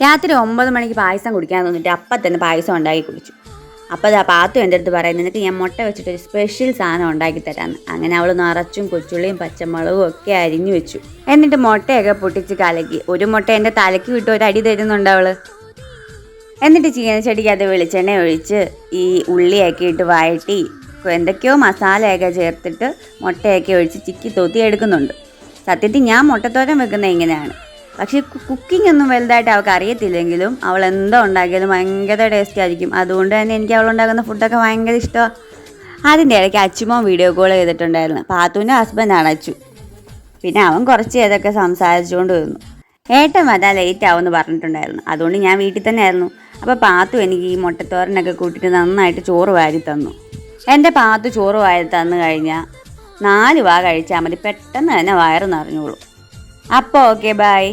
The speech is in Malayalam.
രാത്രി 9 മണിക്ക് പായസം കുടിക്കാൻ തോന്നിട്ട് അപ്പം തന്നെ പായസം ഉണ്ടാക്കി കുടിച്ചു. അപ്പോൾ അതാ പാത്തു എൻ്റെ അടുത്ത് പറയും, നിനക്ക് ഞാൻ മുട്ട വെച്ചിട്ടൊരു സ്പെഷ്യൽ സാധനം ഉണ്ടാക്കി തരാമെന്ന്. അങ്ങനെ അവൾ നിറച്ചും കൊച്ചുള്ളിയും പച്ചമുളകും ഒക്കെ അരിഞ്ഞു വെച്ചു. എന്നിട്ട് മുട്ടയൊക്കെ പൊട്ടിച്ച് കലക്കി. ഒരു മുട്ട എൻ്റെ തലയ്ക്ക് വിട്ട് ഒരു അടി തരുന്നുണ്ട് അവൾ. എന്നിട്ട് ചീനച്ചട്ടിക്കകത്ത് വെളിച്ചെണ്ണ ഒഴിച്ച് ഈ ഉള്ളിയൊക്കെ ഇട്ട് വഴറ്റി എന്തൊക്കെയോ മസാലയൊക്കെ ചേർത്തിട്ട് മുട്ടയൊക്കെ ഒഴിച്ച് ചിക്കി തോത്തി എടുക്കുന്നുണ്ട്. സത്യത്തിൽ ഞാൻ മുട്ടത്തോരൻ വെക്കുന്നത് ഇങ്ങനെയാണ്. പക്ഷേ കുക്കിംഗ് ഒന്നും വലുതായിട്ട് അവൾക്ക് അറിയത്തില്ലെങ്കിലും അവൾ എന്തോ ഉണ്ടാക്കിയാലും ഭയങ്കര ടേസ്റ്റ് ആയിരിക്കും. അതുകൊണ്ട് തന്നെ എനിക്ക് അവളുണ്ടാക്കുന്ന ഫുഡൊക്കെ ഭയങ്കര ഇഷ്ടമാണ്. അതിൻ്റെ ഇടയ്ക്ക് അച്ചുമോൻ വീഡിയോ കോൾ ചെയ്തിട്ടുണ്ടായിരുന്നു. പാത്തുവിൻ്റെ ഹസ്ബൻഡാണ് അച്ചു. പിന്നെ അവൻ കുറച്ച് ഏതൊക്കെ സംസാരിച്ചുകൊണ്ട് വരുന്നു. ഏട്ടൻ വരാൻ ലേറ്റ് ആവുമെന്ന് പറഞ്ഞിട്ടുണ്ടായിരുന്നു. അതുകൊണ്ട് ഞാൻ വീട്ടിൽ തന്നെ ആയിരുന്നു. അപ്പോൾ പാത്തു എനിക്ക് ഈ മുട്ടത്തോരനൊക്കെ കൂട്ടിയിട്ട് നന്നായിട്ട് ചോറ് വാരി തന്നു. എൻ്റെ പാത്തു ചോറ് വാരി തന്നു കഴിഞ്ഞാൽ 4 വാ കഴിച്ചാൽ മതി, പെട്ടെന്ന് തന്നെ വയറ് നിറഞ്ഞോളൂ. അപ്പോൾ ഓക്കെ, ബൈ.